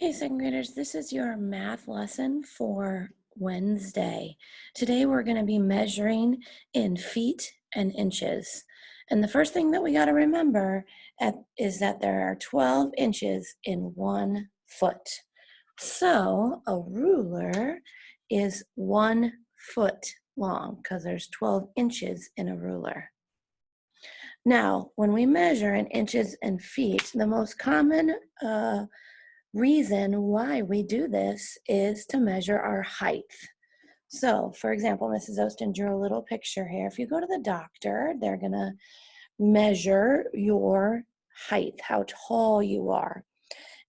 Hey, second graders, this is your math lesson for Wednesday. Today we're going to be measuring in feet and inches. And the first thing that we got to remember is that there are 12 inches in 1 foot. So a ruler is 1 foot long because there's 12 inches in a ruler. Now, when we measure in inches and feet, the most common reason why we do this is to measure our height. So, for example, Mrs. Ostin drew a little picture here. If you go to the doctor, they're going to measure your height, how tall you are.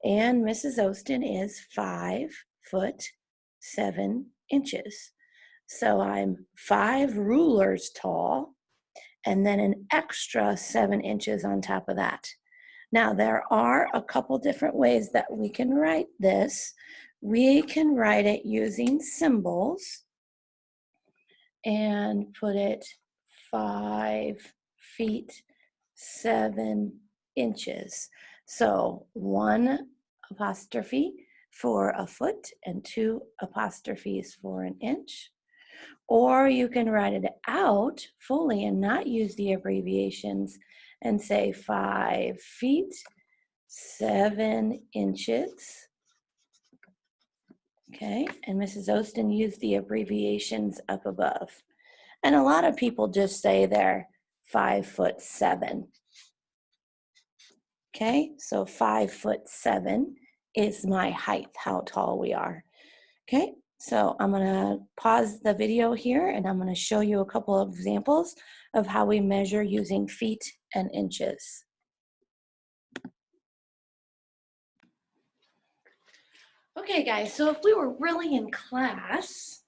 And Mrs. Ostin is 5'7". So I'm 5 rulers tall, and then an extra 7 inches on top of that. Now, there are a couple different ways that we can write this. We can write it using symbols and put it 5 feet 7 inches. So 1 apostrophe for a foot and 2 apostrophes for an inch. Or you can write it out fully and not use the abbreviations and say 5 feet 7 inches. Okay, and Mrs. Ostin used the abbreviations up above. And a lot of people just say they're 5'7". Okay, so 5'7" is my height, how tall we are. Okay, so I'm gonna pause the video here and I'm gonna show you a couple of examples of how we measure using feet and inches. Okay, guys, so if we were really in class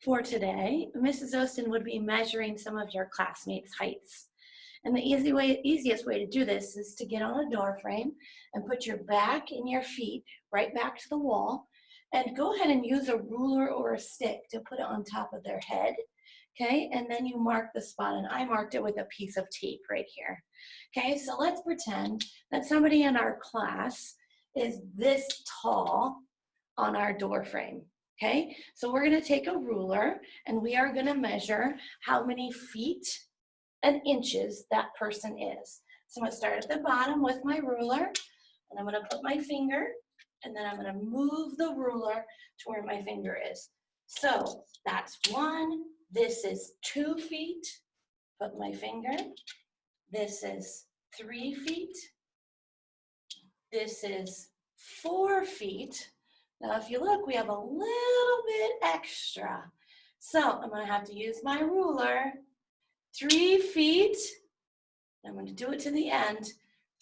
for today, Mrs. Ostin would be measuring some of your classmates' heights. And the easiest way to do this is to get on a door frame and put your back and your feet right back to the wall, and go ahead and use a ruler or a stick to put it on top of their head. Okay, and then you mark the spot, and I marked it with a piece of tape right here. Okay, so let's pretend that somebody in our class is this tall on our door frame. Okay, so we're going to take a ruler and we are going to measure how many feet and inches that person is. So I'm going to start at the bottom with my ruler, and I'm going to put my finger, and then I'm going to move the ruler to where my finger is. So that's 1. This is 2 feet. Put my finger. This is 3 feet. This is 4 feet. Now, if you look, we have a little bit extra. So I'm going to have to use my ruler. 3 feet. I'm going to do it to the end.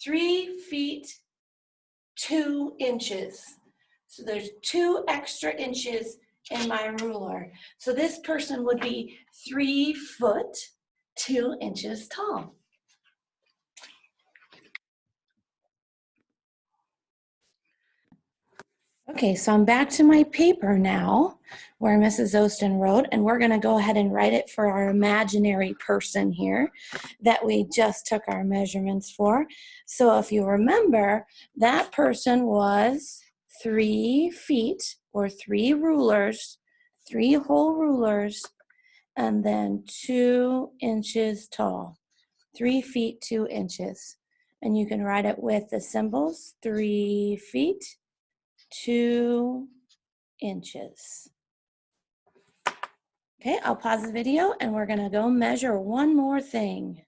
3 feet 2 inches. So there's 2 extra inches in my ruler. So this person would be 3 foot 2 inches tall. Okay, so I'm back to my paper now where Mrs. Ostin wrote, and we're going to go ahead and write it for our imaginary person here that we just took our measurements for. So if you remember, that person was 3 feet, or 3 rulers, 3 whole rulers, and then 2 inches tall. 3 feet 2 inches. And you can write it with the symbols, 3 feet 2 inches. Okay, I'll pause the video and we're going to go measure one more thing.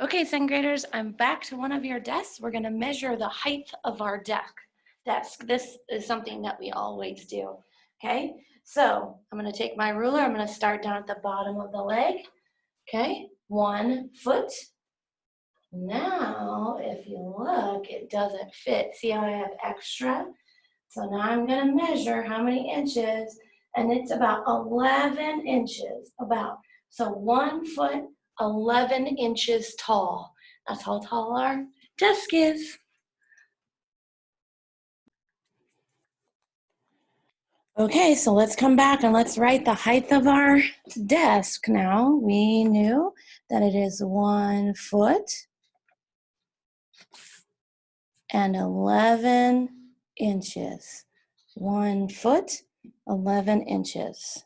Okay, second graders, I'm back to one of your desks. We're going to measure the height of our desk. This is something that we always do. Okay, so I'm going to take my ruler. I'm going to start down at the bottom of the leg. Okay, 1 foot. Now, if you look, it doesn't fit. See how I have extra? So now I'm going to measure how many inches, and it's about 11 inches, about. So 1 foot, 11 inches tall. That's how tall our desk is. Okay, so let's come back and let's write the height of our desk now. We knew that it is 1 foot and 11 inches. 1 foot, 11 inches.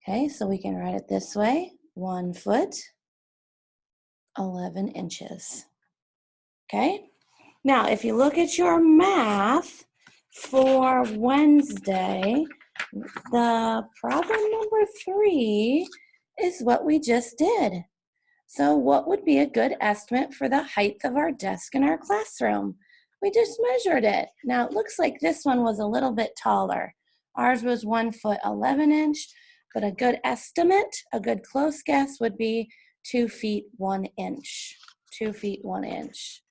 Okay, so we can write it this way. 1 foot, 11 inches. Okay, now if you look at your math for Wednesday, the problem number 3 is what we just did. So what would be a good estimate for the height of our desk in our classroom? We just measured it. Now it looks like this one was a little bit taller. Ours was 1 foot 11 inch, but a good estimate, a good close guess would be 2 feet 1 inch. 2 feet 1 inch.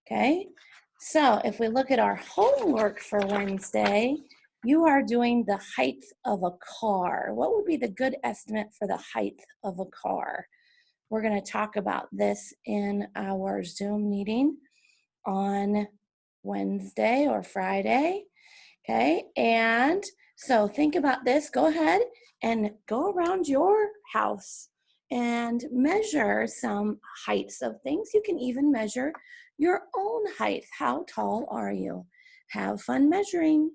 Okay, so if we look at our homework for Wednesday, you are doing the height of a car. What would be the good estimate for the height of a car? We're going to talk about this in our Zoom meeting on Wednesday or Friday. Okay, and so think about this. Go ahead and go around your house and measure some heights of things. You can even measure your own height. How tall are you? Have fun measuring.